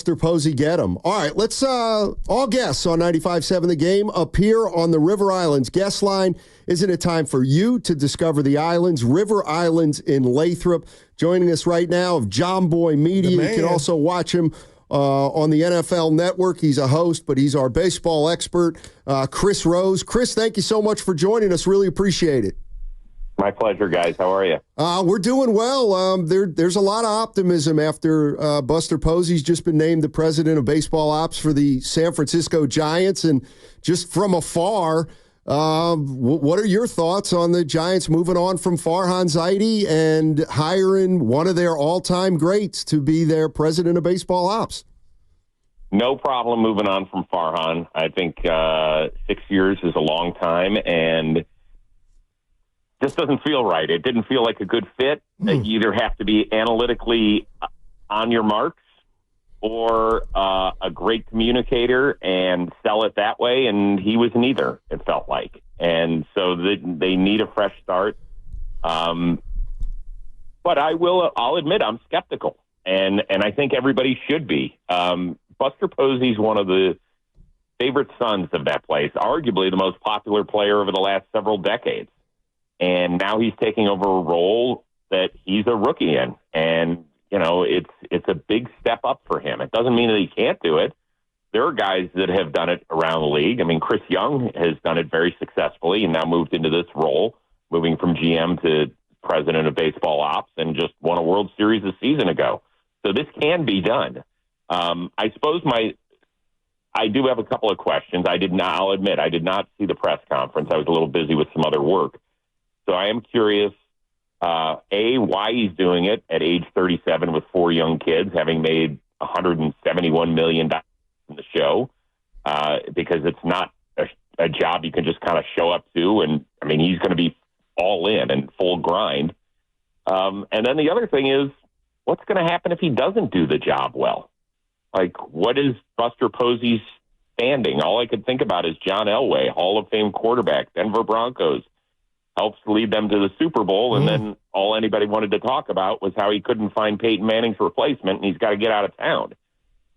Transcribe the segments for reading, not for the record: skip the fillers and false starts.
Buster Posey get him. All right, let's all guests on 95.7 The Game appear on the River Islands guest line. Isn't it time for you to discover the islands? River Islands in Lathrop. Joining us right now of Jomboy Media. You can also watch him on the NFL Network. He's a host, but he's our baseball expert, Chris Rose. Chris, thank you so much for joining us. Really appreciate it. My pleasure, guys. How are you? We're doing well. There's a lot of optimism after Buster Posey's just been named the president of baseball ops for the San Francisco Giants. And just from afar, what are your thoughts on the Giants moving on from Farhan Zaidi and hiring one of their all-time greats to be their president of baseball ops? No problem moving on from Farhan. I think 6 years is a long time, and this doesn't feel right. It didn't feel like a good fit. You either have to be analytically on your marks or a great communicator and sell it that way, and he was neither, it felt like. And so they need a fresh start. But I'll admit I'm skeptical, and I think everybody should be. Buster Posey's one of the favorite sons of that place, arguably the most popular player over the last several decades. And now he's taking over a role that he's a rookie in. And, you know, it's a big step up for him. It doesn't mean that he can't do it. There are guys that have done it around the league. I mean, Chris Young has done it very successfully and now moved into this role, moving from GM to president of baseball ops, and just won a World Series a season ago. So this can be done. I suppose I do have a couple of questions. I'll admit, I did not see the press conference. I was a little busy with some other work. So I am curious, why he's doing it at age 37 with 4 young kids, having made $171 million in the show, because it's not a job you can just kind of show up to. And, I mean, he's going to be all in and full grind. And then the other thing is, what's going to happen if he doesn't do the job well? Like, what is Buster Posey's standing? All I could think about is John Elway, Hall of Fame quarterback, Denver Broncos. Helps lead them to the Super Bowl, and then all anybody wanted to talk about was how he couldn't find Peyton Manning's replacement, and he's got to get out of town.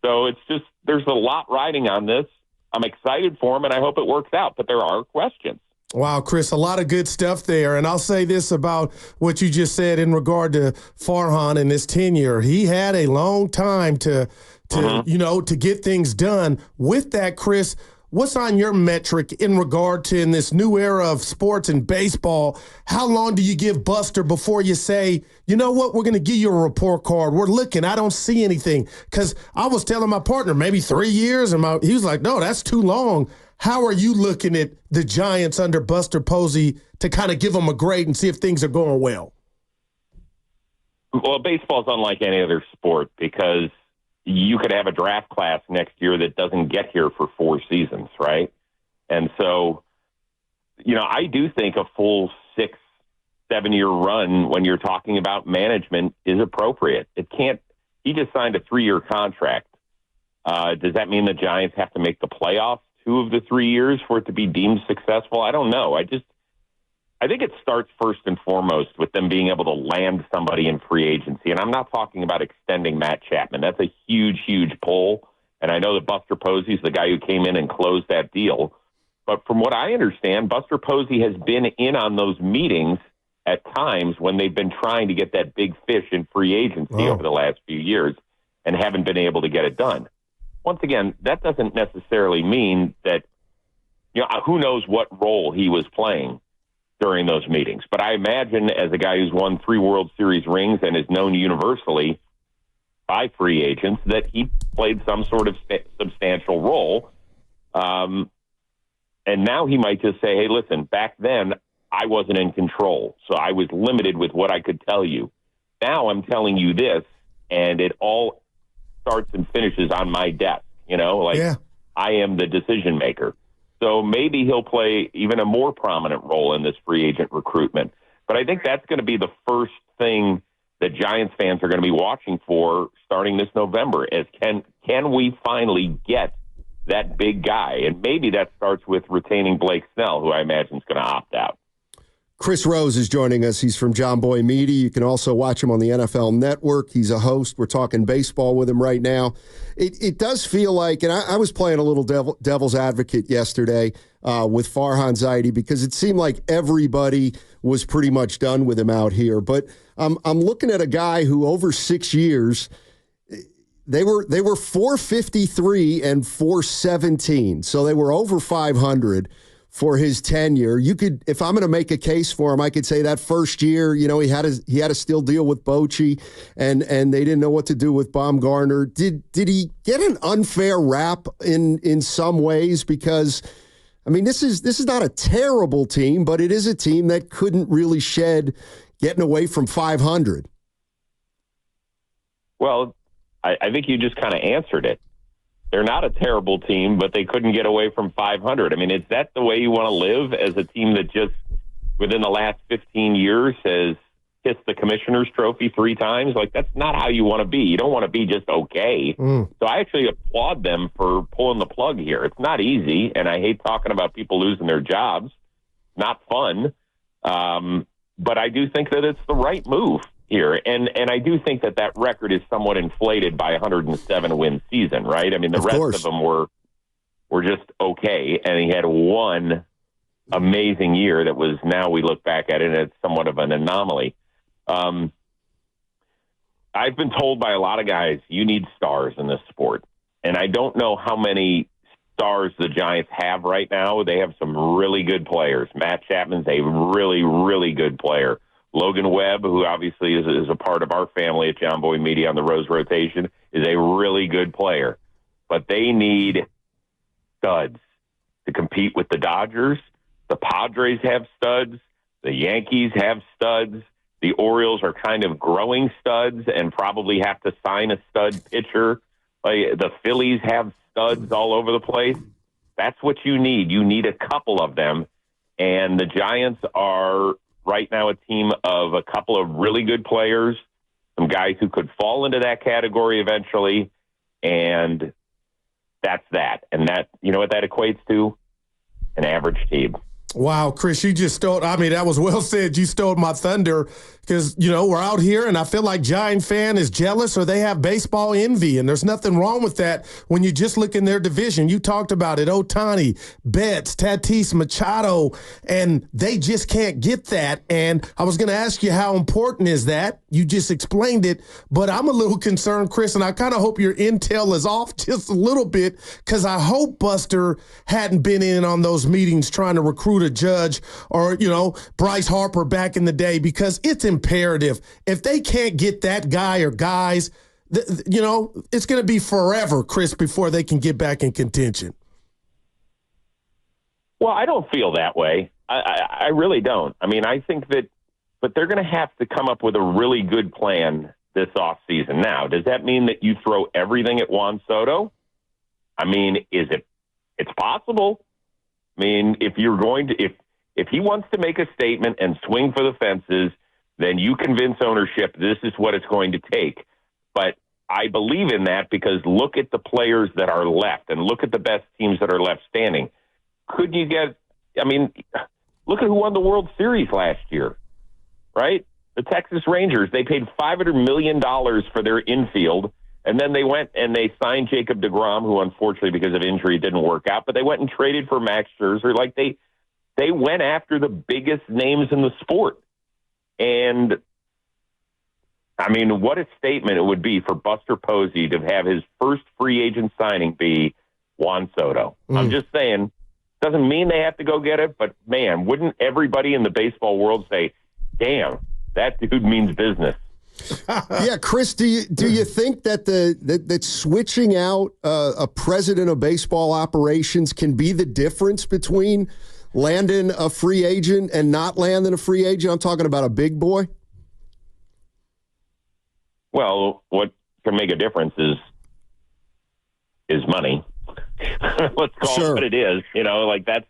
So it's just, there's a lot riding on this. I'm excited for him, and I hope it works out, but there are questions. Wow, Chris, a lot of good stuff there. And I'll say this about what you just said in regard to Farhan and his tenure. He had a long time to get things done. With that, Chris, what's on your metric in regard to, in this new era of sports and baseball, how long do you give Buster before you say, you know what, we're going to give you a report card. We're looking. I don't see anything. Because I was telling my partner maybe 3 years, and he was like, no, that's too long. How are you looking at the Giants under Buster Posey to kind of give them a grade and see if things are going well? Well, baseball's unlike any other sport because you could have a draft class next year that doesn't get here for 4 seasons, right? And so, you know, I do think a full 6-7 year run when you're talking about management is appropriate. He just signed a 3-year contract. Does that mean the Giants have to make the playoffs 2 of the 3 years for it to be deemed successful? I don't know. I think it starts first and foremost with them being able to land somebody in free agency. And I'm not talking about extending Matt Chapman. That's a huge, huge pull. And I know that Buster Posey's the guy who came in and closed that deal. But from what I understand, Buster Posey has been in on those meetings at times when they've been trying to get that big fish in free agency over the last few years and haven't been able to get it done. Once again, that doesn't necessarily mean that, you know, who knows what role he was playing during those meetings. But I imagine, as a guy who's won 3 World Series rings and is known universally by free agents, that he played some sort of substantial role. And now he might just say, hey, listen, back then I wasn't in control, so I was limited with what I could tell you. Now I'm telling you this, and it all starts and finishes on my desk, I am the decision maker. So maybe he'll play even a more prominent role in this free agent recruitment. But I think that's going to be the first thing that Giants fans are going to be watching for starting this November, is can we finally get that big guy? And maybe that starts with retaining Blake Snell, who I imagine is going to opt out. Chris Rose is joining us. He's from Jomboy Media. You can also watch him on the NFL Network. He's a host. We're talking baseball with him right now. It does feel like, and I was playing a little devil's advocate yesterday with Farhan Zaidi because it seemed like everybody was pretty much done with him out here. But I'm looking at a guy who over 6 years, they were 453 and 417, so they were over 500 for his tenure. You could, if I'm going to make a case for him, I could say that first year, you know, he had to still deal with Bochy, and they didn't know what to do with Baumgartner. Did he get an unfair rap in some ways? Because I mean, this is not a terrible team, but it is a team that couldn't really shed getting away from 500. Well, I think you just kind of answered it. They're not a terrible team, but they couldn't get away from 500. I mean, is that the way you want to live as a team that just within the last 15 years has kissed the commissioner's trophy 3 times? Like, that's not how you want to be. You don't want to be just okay. So I actually applaud them for pulling the plug here. It's not easy, and I hate talking about people losing their jobs. Not fun. But I do think that it's the right move here. And I do think that record is somewhat inflated by a 107-win season, right? I mean, the rest of them were just okay, and he had one amazing year that was, now we look back at it, and it's somewhat of an anomaly. I've been told by a lot of guys, you need stars in this sport. And I don't know how many stars the Giants have right now. They have some really good players. Matt Chapman's a really, really good player. Logan Webb, who obviously is a part of our family at Jomboy Media on the Rose rotation, is a really good player. But they need studs to compete with the Dodgers. The Padres have studs. The Yankees have studs. The Orioles are kind of growing studs and probably have to sign a stud pitcher. The Phillies have studs all over the place. That's what you need. You need a couple of them. And the Giants are right now a team of a couple of really good players, some guys who could fall into that category eventually. And that's that. And that, you know what that equates to? An average team. Wow, Chris, you just stole, I mean, that was well said. You stole my thunder because, you know, we're out here and I feel like Giant fan is jealous or they have baseball envy, and there's nothing wrong with that when you just look in their division. You talked about it, Ohtani, Betts, Tatis, Machado, and they just can't get that. And I was going to ask you, how important is that? You just explained it, but I'm a little concerned, Chris, and I kind of hope your intel is off just a little bit because I hope Buster hadn't been in on those meetings trying to recruit a judge or, you know, Bryce Harper back in the day, because it's imperative. If they can't get that guy or guys, you know, it's going to be forever, Chris, before they can get back in contention. Well, I don't feel that way. I really don't. I mean, I think that, but they're going to have to come up with a really good plan this offseason. Now, does that mean that you throw everything at Juan Soto? I mean, it's possible. I mean, if you're going to, if he wants to make a statement and swing for the fences, then you convince ownership this is what it's going to take. But I believe in that because look at the players that are left and look at the best teams that are left standing. Could you get, I mean, look at who won the World Series last year, right? The Texas Rangers. They paid $500 million for their infield, and then they went and they signed Jacob deGrom, who unfortunately because of injury didn't work out, but they went and traded for Max Scherzer. Like they went after the biggest names in the sport. And I mean, what a statement it would be for Buster Posey to have his first free agent signing be Juan Soto. I'm just saying, doesn't mean they have to go get it, but man, wouldn't everybody in the baseball world say, damn, that dude means business? Yeah, Chris, do you think that that switching out a president of baseball operations can be the difference between landing a free agent and not landing a free agent? I'm talking about a big boy. Well, what can make a difference is money. Let's call it what it is. You know, like that's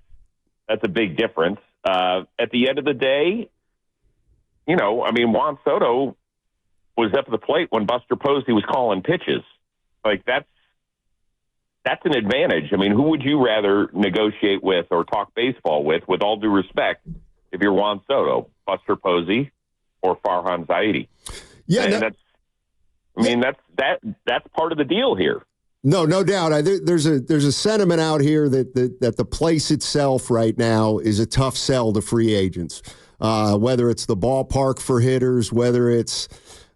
a big difference. At the end of the day, you know, I mean, Juan Soto was up at the plate when Buster Posey was calling pitches. Like that's an advantage. I mean, who would you rather negotiate with or talk baseball with all due respect, if you're Juan Soto, Buster Posey, or Farhan Zaidi. Yeah, and that's part of the deal here. No doubt. There's a sentiment out here that the place itself right now is a tough sell to free agents. Whether it's the ballpark for hitters, whether it's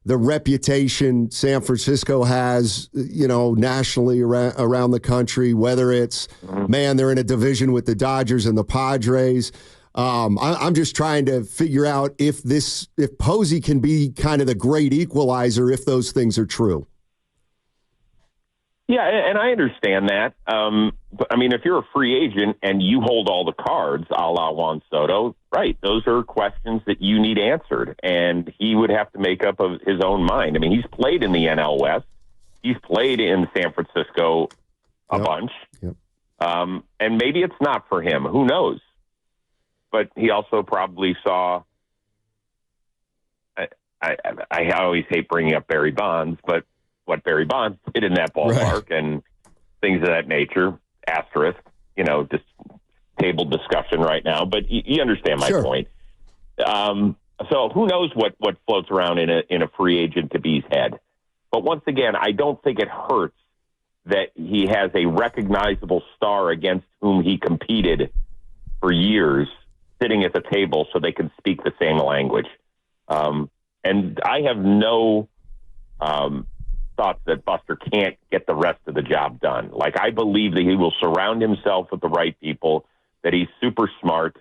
the reputation San Francisco has, nationally around the country, whether it's, they're in a division with the Dodgers and the Padres. I'm just trying to figure out if Posey can be kind of the great equalizer if those things are true. Yeah, and I understand that. But, if you're a free agent and you hold all the cards, a la Juan Soto, right, those are questions that you need answered, and he would have to make up of his own mind. He's played in the NL West. He's played in San Francisco a bunch. Yep. And maybe it's not for him. Who knows? But he also probably saw I always hate bringing up Barry Bonds, but what Barry Bonds did in that ballpark and things of that nature, asterisk, just table discussion right now. But you understand my point. So who knows what floats around in a free agent to be's head. But once again, I don't think it hurts that he has a recognizable star against whom he competed for years sitting at the table so they can speak the same language. And I have no thoughts that Buster can't get the rest of the job done. Like, I believe that he will surround himself with the right people, that he's super smart.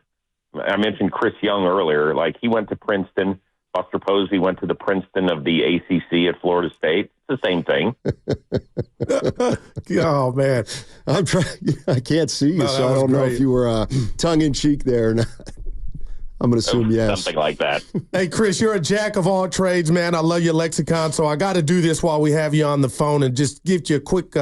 I mentioned Chris Young earlier. Like, he went to Princeton. Buster Posey went to the Princeton of the ACC at Florida State. It's the same thing. Oh, man. I'm trying. I can't see you, so I don't know if you were tongue-in-cheek there or not. I'm going to assume yes. Something like that. Hey, Chris, you're a jack of all trades, man. I love your lexicon, so I got to do this while we have you on the phone and just give you a quick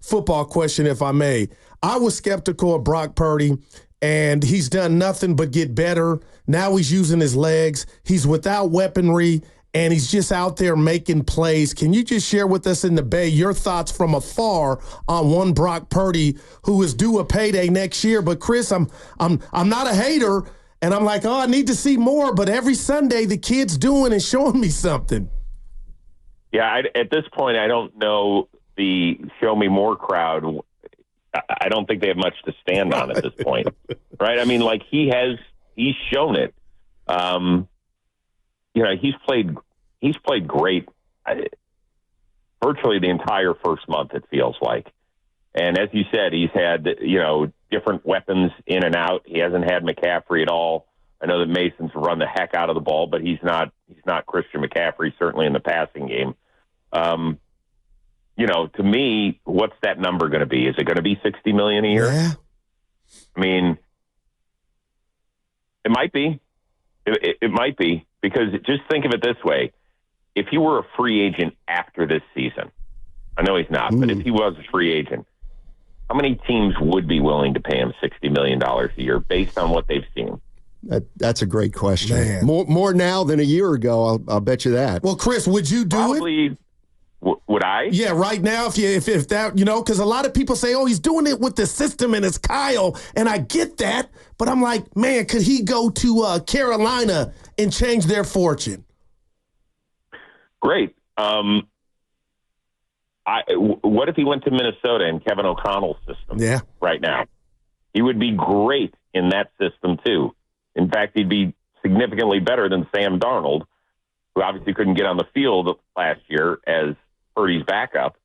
football question, if I may. I was skeptical of Brock Purdy, and he's done nothing but get better. Now he's using his legs. He's without weaponry, and he's just out there making plays. Can you just share with us in the Bay your thoughts from afar on one Brock Purdy who is due a payday next year? But, Chris, I'm not a hater. And I'm like, I need to see more. But every Sunday, the kid's doing and showing me something. Yeah, at this point, I don't know the show me more crowd. I don't think they have much to stand on at this point. Right? He's shown it. He's played great virtually the entire first month, it feels like. And as you said, he's had, different weapons in and out. He hasn't had McCaffrey at all. I know that Mason's run the heck out of the ball, but he's not Christian McCaffrey, certainly in the passing game. To me, what's that number going to be? Is it going to be $60 million a year? Yeah. It might be. It might be, because just think of it this way. If he were a free agent after this season, I know he's not, but if he was a free agent, how many teams would be willing to pay him $60 million a year based on what they've seen? That's a great question. Man. More now than a year ago, I'll bet you that. Well, Chris, would you do Probably, it? Would I? Yeah, right now, if that, because a lot of people say, he's doing it with the system and it's Kyle, and I get that, but I'm like, man, could he go to Carolina and change their fortune? Great. What if he went to Minnesota and Kevin O'Connell's system right now? He would be great in that system, too. In fact, he'd be significantly better than Sam Darnold, who obviously couldn't get on the field last year as Purdy's backup,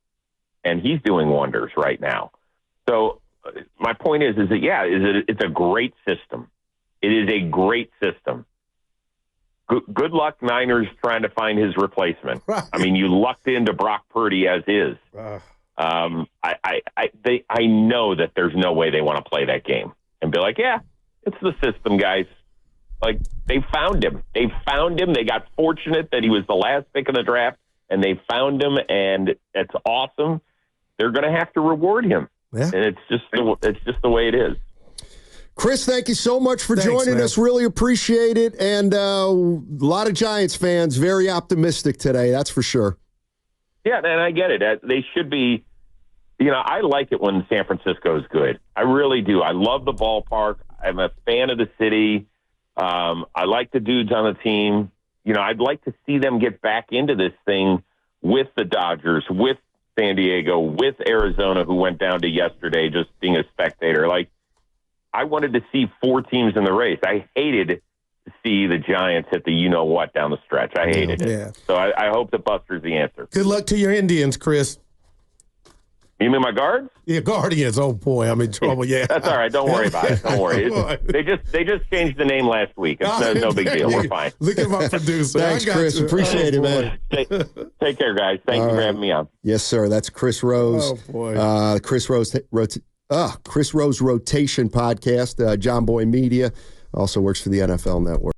and he's doing wonders right now. So my point is that, it's a great system. It is a great system. Good luck, Niners, trying to find his replacement. Right. You lucked into Brock Purdy as is. I know that there's no way they want to play that game and be like, yeah, it's the system, guys. Like, they found him. They found him. They got fortunate that he was the last pick in the draft, and they found him, and it's awesome. They're going to have to reward him, and it's just the way it is. Chris, thank you so much for joining us. Really appreciate it. And a lot of Giants fans very optimistic today, that's for sure. Yeah, and I get it. They should be, I like it when San Francisco is good. I really do. I love the ballpark. I'm a fan of the city. I like the dudes on the team. You know, I'd like to see them get back into this thing with the Dodgers, with San Diego, with Arizona, who went down to yesterday just being a spectator. Like, I wanted to see 4 teams in the race. I hated to see the Giants hit the you-know-what down the stretch. I hated it. So I hope that Buster's the answer. Good luck to your Indians, Chris. You mean my Guards? Yeah, Guardians. Oh, boy, I'm in trouble. Yeah. That's all right. Don't worry about it. Don't worry. They just changed the name last week. It's no big deal. We're fine. Look at my producer. Thanks, Chris. Appreciate it, man. Take care, guys. Thank you for having me on. Yes, sir. That's Chris Rose. Oh, boy. Chris Rose Rotation Podcast, Jomboy Media. Also works for the NFL Network.